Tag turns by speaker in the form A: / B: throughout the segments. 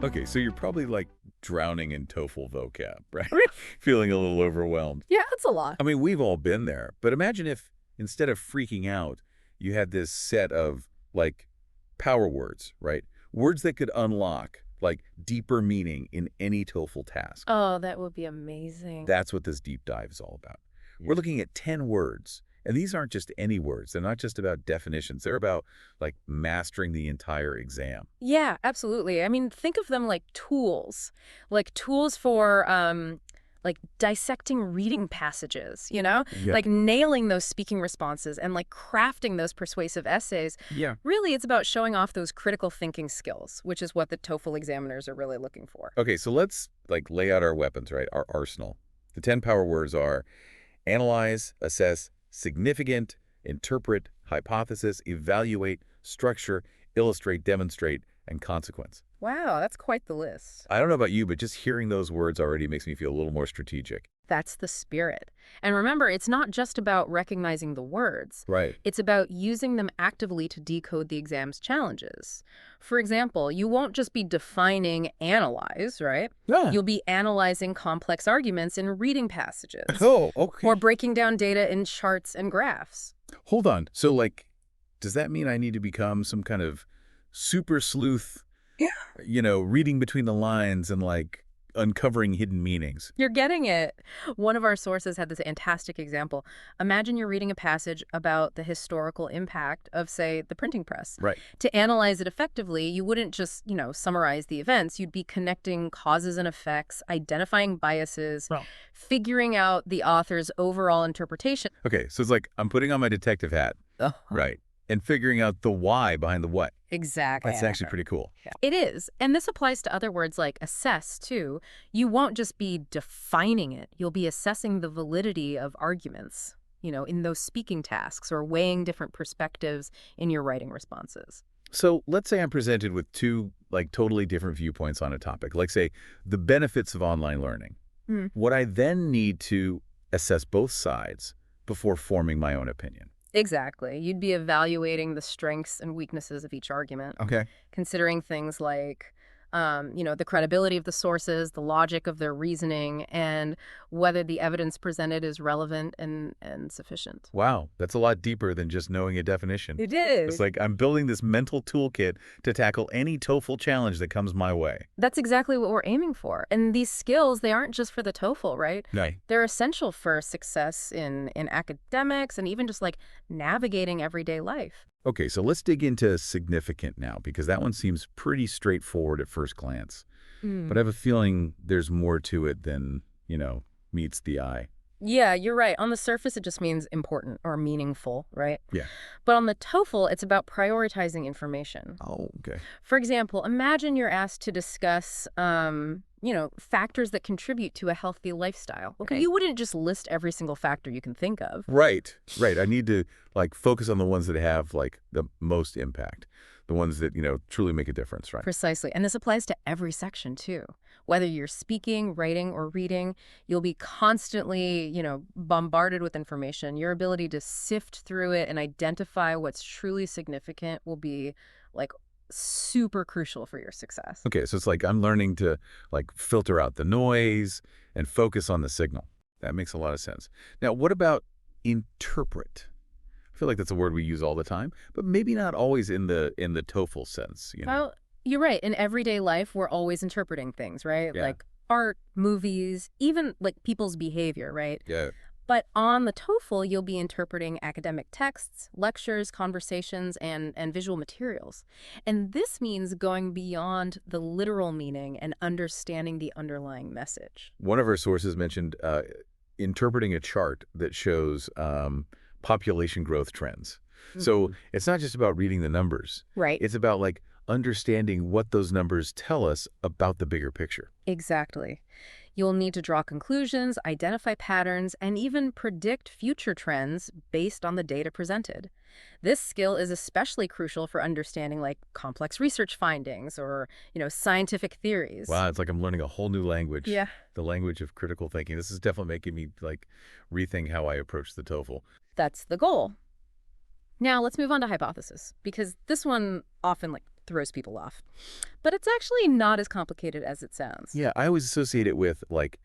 A: Okay, so you're probably like drowning in TOEFL vocab, right?
B: Really?
A: Feeling a little overwhelmed.
B: Yeah, that's a lot.
A: I mean, we've all been there, but imagine if instead of freaking out, you had this set of like power words, right? Words that could unlock like deeper meaning in any TOEFL task.
B: Oh, that would be amazing.
A: That's what this deep dive is all about.
B: Yeah.
A: We're looking at 10 words, and these aren't just any words. They're not just about definitions. They're about like mastering the entire exam.
B: Yeah, absolutely. I mean, think of them like tools for like dissecting reading passages,
A: Yeah.
B: like nailing those speaking responses and like crafting those persuasive essays.
A: Yeah.
B: Really, it's about showing off those critical thinking skills, which is what the TOEFL examiners are really looking for.
A: Okay, so let's like lay out our weapons, right? Our arsenal. The 10 power words are analyze, assess, significant, interpret, hypothesis, evaluate, structure, illustrate, demonstrate, and consequence.
B: Wow, that's quite the list.
A: I don't know about you, but just hearing those words already makes me feel a little more strategic.
B: That's the spirit. And remember, it's not just about recognizing the words.
A: Right.
B: It's about using them actively to decode the exam's challenges. For example, you won't just be defining analyze, right?
A: Yeah.
B: You'll be analyzing complex arguments in reading passages
A: Oh, okay.
B: or breaking down data in charts and graphs.
A: Hold on. So, like, does that mean I need to become some kind of super sleuth, reading between the lines and, like, uncovering hidden meanings?
B: You're getting it. One of our sources had this fantastic example. Imagine you're reading a passage about the historical impact of, say, the printing press.
A: Right.
B: To analyze it effectively, you wouldn't just, summarize the events. You'd be connecting causes and effects, identifying biases,
A: Well.
B: figuring out the author's overall interpretation.
A: Okay, so it's like I'm putting on my detective hat, right, and figuring out the why behind the what.
B: Exactly.
A: That's actually pretty cool.
B: It is. And this applies to other words like assess, too. You won't just be defining it. You'll be assessing the validity of arguments, in those speaking tasks or weighing different perspectives in your writing responses.
A: So let's say I'm presented with two, like, totally different viewpoints on a topic, like, say, the benefits of online learning. Would I then need to assess both sides before forming my own opinion?
B: Exactly. You'd be evaluating the strengths and weaknesses of each argument,
A: Okay.
B: considering things like, the credibility of the sources, the logic of their reasoning, and whether the evidence presented is relevant and sufficient.
A: Wow, that's a lot deeper than just knowing a definition.
B: It is.
A: It's like I'm building this mental toolkit to tackle any TOEFL challenge that comes my way.
B: That's exactly what we're aiming for. And these skills, they aren't just for the TOEFL, right?
A: Right.
B: They're essential for success in academics and even just like navigating everyday life.
A: Okay, so let's dig into significant now, because that one seems pretty straightforward at first glance. But I have a feeling there's more to it than, meets the eye.
B: Yeah, you're right. On the surface, it just means important or meaningful, right?
A: Yeah.
B: But on the TOEFL, it's about prioritizing information.
A: Oh, okay.
B: For example, imagine you're asked to discuss, factors that contribute to a healthy lifestyle. Okay. You wouldn't just list every single factor you can think of.
A: Right. I need to, like, focus on the ones that have, like, the most impact. The ones that, truly make a difference, right?
B: Precisely. And this applies to every section, too. Whether you're speaking, writing, or reading, you'll be constantly, bombarded with information. Your ability to sift through it and identify what's truly significant will be, like, super crucial for your success.
A: Okay, so it's like I'm learning to, like, filter out the noise and focus on the signal. That makes a lot of sense. Now, what about interpret? I feel like that's a word we use all the time, but maybe not always in the TOEFL sense,
B: Well, you're right. In everyday life, we're always interpreting things, right?
A: Yeah.
B: Like art, movies, even like people's behavior, right?
A: Yeah.
B: But on the TOEFL, you'll be interpreting academic texts, lectures, conversations, and visual materials. And this means going beyond the literal meaning and understanding the underlying message.
A: One of our sources mentioned interpreting a chart that shows population growth trends. So it's not just about reading the numbers.
B: Right.
A: It's about, like, understanding what those numbers tell us about the bigger picture.
B: Exactly. You'll need to draw conclusions, identify patterns, and even predict future trends based on the data presented. This skill is especially crucial for understanding like complex research findings or, scientific theories.
A: Wow, it's like I'm learning a whole new language.
B: Yeah.
A: The language of critical thinking. This is definitely making me, like, rethink how I approach the TOEFL.
B: That's the goal. Now let's move on to hypothesis, because this one often throws people off. But it's actually not as complicated as it sounds.
A: Yeah, I always associate it with like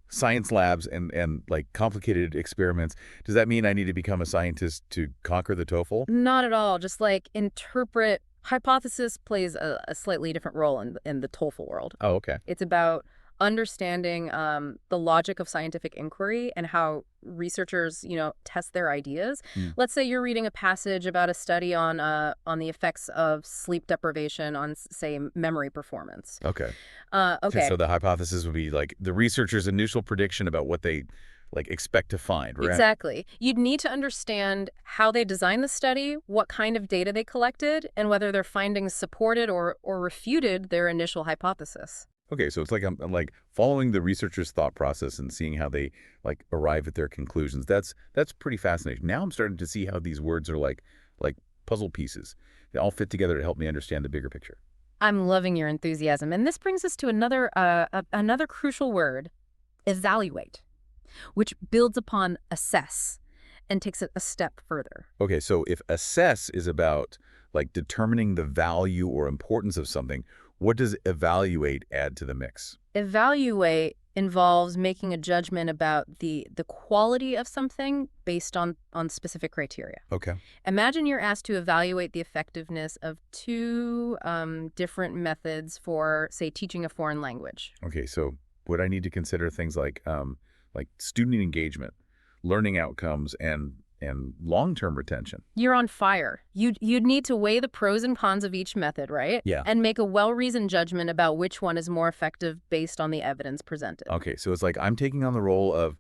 A: science labs and like complicated experiments. Does that mean I need to become a scientist to conquer the TOEFL?
B: Not at all. Just like interpret. Hypothesis plays a slightly different role in the TOEFL world.
A: Oh, okay.
B: It's about understanding the logic of scientific inquiry and how researchers, test their ideas. Let's say you're reading a passage about a study on the effects of sleep deprivation on, say, memory performance.
A: Okay.
B: Okay.
A: So the hypothesis would be like the researcher's initial prediction about what they like expect to find, right?
B: Exactly. You'd need to understand how they designed the study, what kind of data they collected, and whether their findings supported or refuted their initial hypothesis.
A: Okay, so it's like I'm like following the researcher's thought process and seeing how they like arrive at their conclusions. That's pretty fascinating. Now I'm starting to see how these words are like puzzle pieces. They all fit together to help me understand the bigger picture.
B: I'm loving your enthusiasm. And this brings us to another crucial word, evaluate, which builds upon assess and takes it a step further.
A: Okay, so if assess is about like determining the value or importance of something, what does evaluate add to the mix?
B: Evaluate involves making a judgment about the quality of something based on specific criteria.
A: Okay.
B: Imagine you're asked to evaluate the effectiveness of two different methods for, say, teaching a foreign language.
A: Okay, so would I need to consider things like student engagement, learning outcomes, and long-term retention?
B: You're on fire. You'd need to weigh the pros and cons of each method, right?
A: Yeah.
B: And make a well-reasoned judgment about which one is more effective based on the evidence presented.
A: Okay, so it's like I'm taking on the role of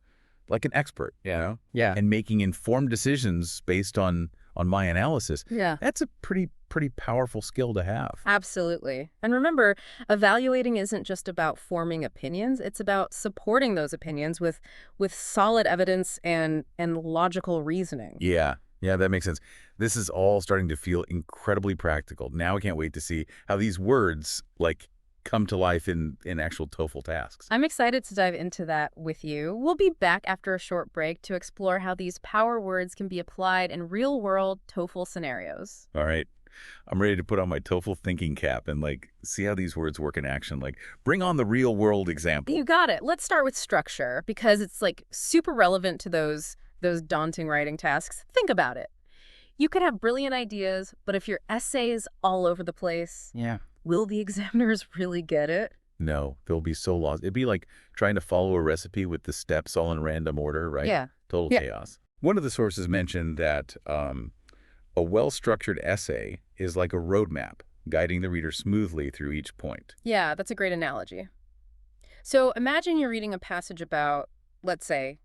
A: like an expert, you know?
C: Yeah.
A: And making informed decisions based on my analysis.
B: Yeah.
A: That's a pretty powerful skill to have.
B: Absolutely. And remember, evaluating isn't just about forming opinions. It's about supporting those opinions with solid evidence and logical reasoning.
A: Yeah, that makes sense. This is all starting to feel incredibly practical. Now I can't wait to see how these words like come to life in actual TOEFL tasks.
B: I'm excited to dive into that with you. We'll be back after a short break to explore how these power words can be applied in real-world TOEFL scenarios.
A: All right. I'm ready to put on my TOEFL thinking cap and like see how these words work in action. Like bring on the real world example.
B: You got it. Let's start with structure because it's like super relevant to those daunting writing tasks. Think about it. You could have brilliant ideas, but if your essay is all over the place,
C: Yeah.
B: will the examiners really get it?
A: No, they'll be so lost. It'd be like trying to follow a recipe with the steps all in random order, right?
B: Yeah.
A: Total
B: Yeah.
A: chaos. One of the sources mentioned that a well-structured essay is like a roadmap, guiding the reader smoothly through each point.
B: Yeah, that's a great analogy. So imagine you're reading a passage about, let's say,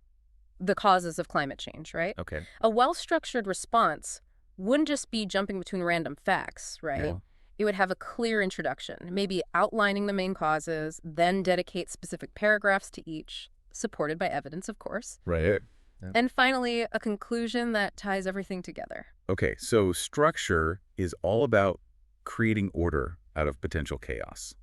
B: the causes of climate change, right?
A: Okay.
B: A well-structured response wouldn't just be jumping between random facts, right?
A: Yeah.
B: It would have a clear introduction, maybe outlining the main causes, then dedicate specific paragraphs to each, supported by evidence, of course.
A: Right.
B: And finally, a conclusion that ties everything together.
A: Okay, so structure is all about creating order out of potential chaos.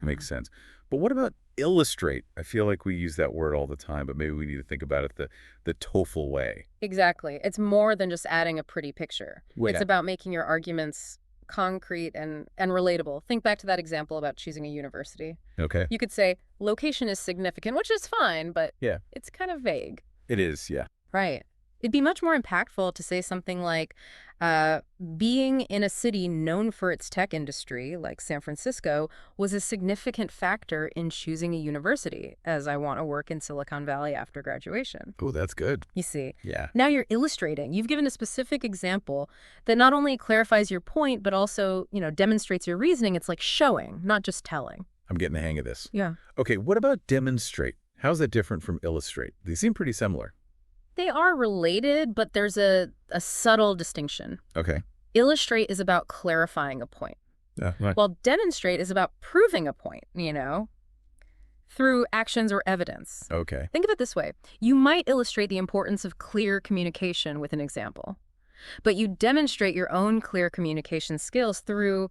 A: Makes sense. But what about illustrate? I feel like we use that word all the time, but maybe we need to think about it the TOEFL way.
B: Exactly. It's more than just adding a pretty picture.
C: Wait,
B: It's about making your arguments concrete and relatable. Think back to that example about choosing a university.
A: Okay.
B: You could say, location is significant, which is fine, but
A: Yeah.
B: it's kind of vague.
A: It is, yeah.
B: Right. It'd be much more impactful to say something like, being in a city known for its tech industry, like San Francisco, was a significant factor in choosing a university, as I want to work in Silicon Valley after graduation.
A: Oh, that's good.
B: You see,
A: Yeah.
B: now you're illustrating. You've given a specific example that not only clarifies your point, but also, demonstrates your reasoning. It's like showing, not just telling.
A: I'm getting the hang of this.
B: Yeah.
A: Okay, what about demonstrate? How's that different from illustrate? They seem pretty similar.
B: They are related, but there's a subtle distinction.
A: Okay.
B: Illustrate is about clarifying a point,
A: Right.
B: while demonstrate is about proving a point, through actions or evidence.
A: Okay.
B: Think of it this way. You might illustrate the importance of clear communication with an example, but you demonstrate your own clear communication skills through,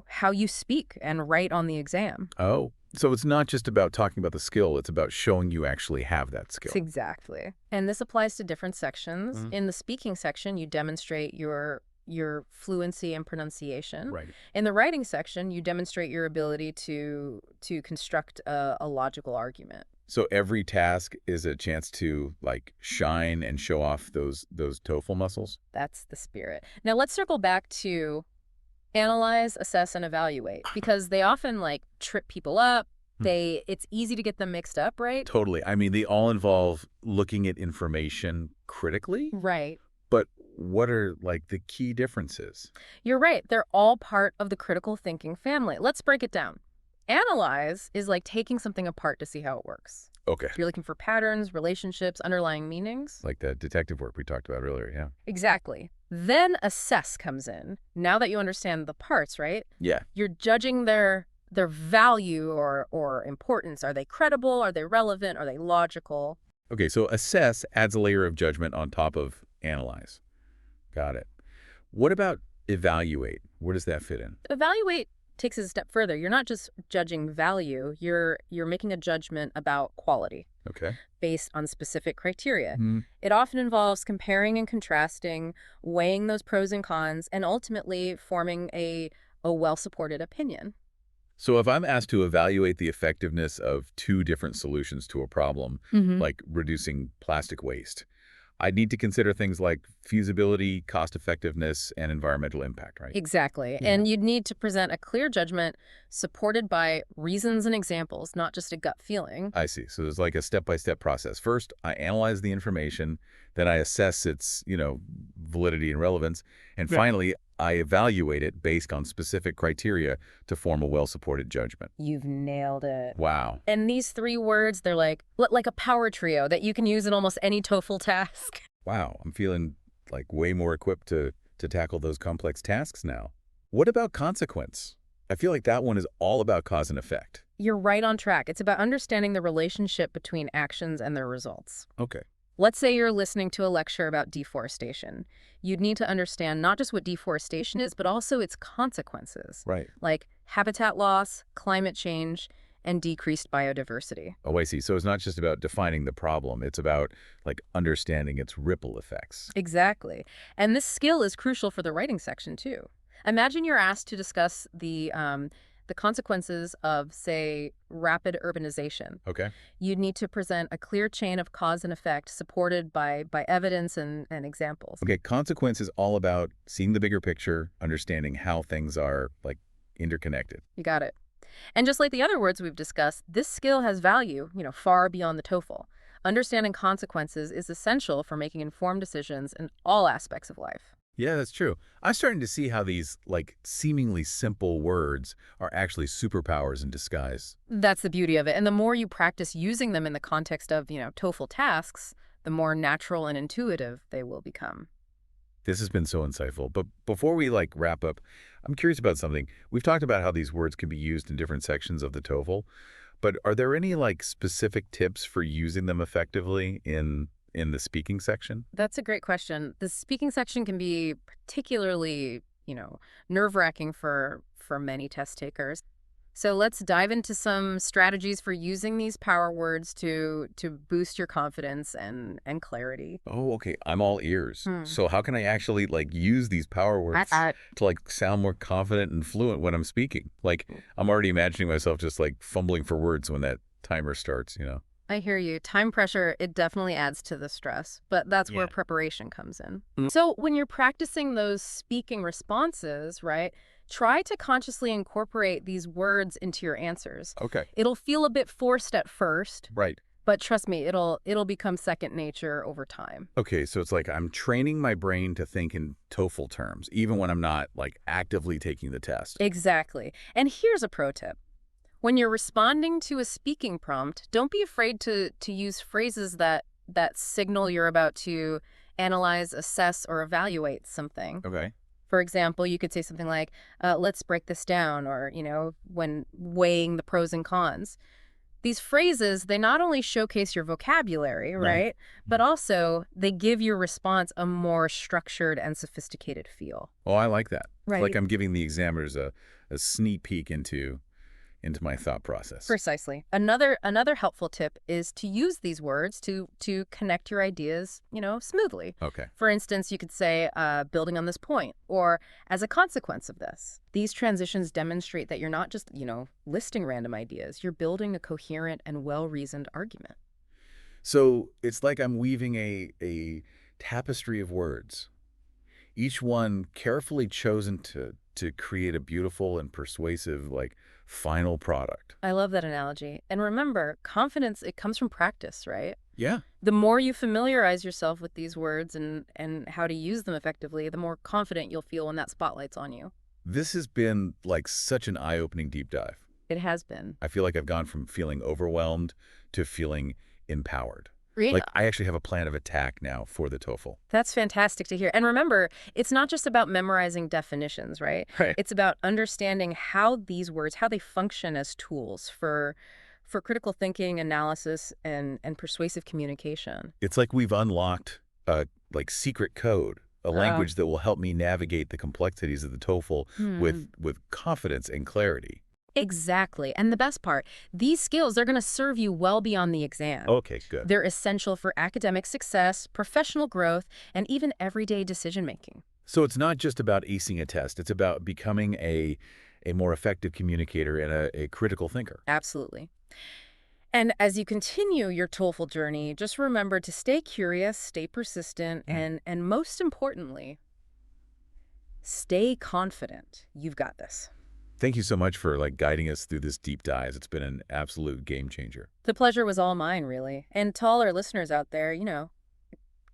B: how you speak and write on the exam.
A: Oh, so it's not just about talking about the skill, it's about showing you actually have that skill.
B: Exactly. And this applies to different sections.
C: Mhm.
B: In the speaking section, you demonstrate your your fluency and pronunciation.
A: Right.
B: In the writing section, you demonstrate your ability to construct a logical argument.
A: So every task is a chance to like shine and show off those TOEFL muscles?
B: That's the spirit. Now let's circle back to analyze, assess, and evaluate, because they often like trip people up. It's easy to get them mixed up, right?
A: Totally. I mean, they all involve looking at information critically,
B: Right.
A: but what are like the key differences?
B: You're right. They're all part of the critical thinking family. Let's break it down. Analyze is like taking something apart to see how it works.
A: Okay.
B: You're looking for patterns, relationships, underlying meanings.
A: Like the detective work we talked about earlier, yeah.
B: Exactly. Then assess comes in. Now that you understand the parts, right?
A: Yeah.
B: You're judging their value or importance. Are they credible? Are they relevant? Are they logical?
A: Okay, so assess adds a layer of judgment on top of analyze. Got it. What about evaluate? Where does that fit in?
B: Evaluate takes it a step further. You're not just judging value. You're making a judgment about quality
A: Okay.
B: based on specific criteria.
A: Hmm.
B: It often involves comparing and contrasting, weighing those pros and cons, and ultimately forming a well-supported opinion.
A: So if I'm asked to evaluate the effectiveness of two different solutions to a problem, like reducing plastic waste, I'd need to consider things like feasibility, cost-effectiveness, and environmental impact, right?
B: Exactly.
A: Yeah.
B: And you'd need to present a clear judgment supported by reasons and examples, not just a gut feeling.
A: I see. So there's like a step-by-step process. First, I analyze the information, then I assess its, validity and relevance, and finally, I evaluate it based on specific criteria to form a well-supported judgment.
B: You've nailed it.
A: Wow.
B: And these three words, they're like a power trio that you can use in almost any TOEFL task.
A: Wow, I'm feeling like way more equipped to tackle those complex tasks now. What about consequence? I feel like that one is all about cause and effect.
B: You're right on track. It's about understanding the relationship between actions and their results.
A: Okay.
B: Let's say you're listening to a lecture about deforestation. You'd need to understand not just what deforestation is, but also its consequences,
A: Right.
B: like habitat loss, climate change, and decreased biodiversity.
A: Oh, I see. So it's not just about defining the problem. It's about like understanding its ripple effects.
B: Exactly. And this skill is crucial for the writing section, too. Imagine you're asked to discuss the consequences of, say, rapid urbanization.
A: Okay.
B: You'd need to present a clear chain of cause and effect supported by evidence and examples.
A: Okay. Consequence is all about seeing the bigger picture, understanding how things are like interconnected.
B: You got it. And just like the other words we've discussed, this skill has value, far beyond the TOEFL. Understanding consequences is essential for making informed decisions in all aspects of life.
A: Yeah, that's true. I'm starting to see how these like seemingly simple words are actually superpowers in disguise.
B: That's the beauty of it. And the more you practice using them in the context of, TOEFL tasks, the more natural and intuitive they will become.
A: This has been so insightful. But before we like wrap up, I'm curious about something. We've talked about how these words can be used in different sections of the TOEFL, but are there any like specific tips for using them effectively in the speaking section?
B: That's a great question. The speaking section can be particularly, nerve-wracking for many test takers. So let's dive into some strategies for using these power words to boost your confidence and clarity.
A: Oh, okay. I'm all ears.
B: Hmm.
A: So how can I actually like use these power words to like sound more confident and fluent when I'm speaking? Like I'm already imagining myself just like fumbling for words when that timer starts,
B: I hear you. Time pressure, it definitely adds to the stress, but that's where
A: Yeah.
B: preparation comes in.
A: Mm.
B: So when you're practicing those speaking responses, right, try to consciously incorporate these words into your answers.
A: Okay.
B: It'll feel a bit forced at first,
A: Right.
B: but trust me, it'll become second nature over time.
A: Okay, so it's like I'm training my brain to think in TOEFL terms, even when I'm not like actively taking the test.
B: Exactly. And here's a pro tip. When you're responding to a speaking prompt, don't be afraid to use phrases that signal you're about to analyze, assess, or evaluate something.
A: Okay.
B: For example, you could say something like, let's break this down, or, when weighing the pros and cons. These phrases, they not only showcase your vocabulary, right, but also they give your response a more structured and sophisticated feel.
A: Oh, I like that.
B: Right.
A: Like I'm giving the examiners a sneak peek into into my thought process.
B: Precisely. Another helpful tip is to use these words to connect your ideas, smoothly.
A: Okay.
B: For instance, you could say, building on this point, or as a consequence of this. These transitions demonstrate that you're not just, listing random ideas. You're building a coherent and well-reasoned argument.
A: So it's like I'm weaving a tapestry of words, each one carefully chosen to create a beautiful and persuasive, like, final product.
B: I love that analogy. And remember, confidence, it comes from practice, right?
A: Yeah.
B: The more you familiarize yourself with these words and how to use them effectively, the more confident you'll feel when that spotlight's on you.
A: This has been like such an eye-opening deep dive.
B: It has been.
A: I feel like I've gone from feeling overwhelmed to feeling empowered.
B: Really?
A: Like I actually have a plan of attack now for the TOEFL.
B: That's fantastic to hear. And remember, it's not just about memorizing definitions, right?
A: Right.
B: It's about understanding how these words, how they function as tools for critical thinking, analysis, and persuasive communication.
A: It's like we've unlocked a secret code, a language that will help me navigate the complexities of the TOEFL with confidence and clarity.
B: Exactly. And the best part, these skills, they're going to serve you well beyond the exam.
A: Okay, good.
B: They're essential for academic success, professional growth, and even everyday decision-making.
A: So it's not just about acing a test. It's about becoming a more effective communicator and a critical thinker.
B: Absolutely. And as you continue your TOEFL journey, just remember to stay curious, stay persistent, and most importantly, stay confident. You've got this.
A: Thank you so much for guiding us through this deep dive. It's been an absolute game changer.
B: The pleasure was all mine, really. And to all our listeners out there,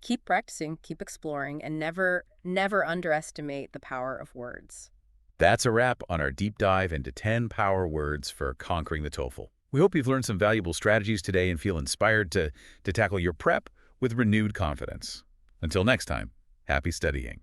B: keep practicing, keep exploring, and never underestimate the power of words.
A: That's a wrap on our deep dive into 10 power words for conquering the TOEFL. We hope you've learned some valuable strategies today and feel inspired to tackle your prep with renewed confidence. Until next time, happy studying.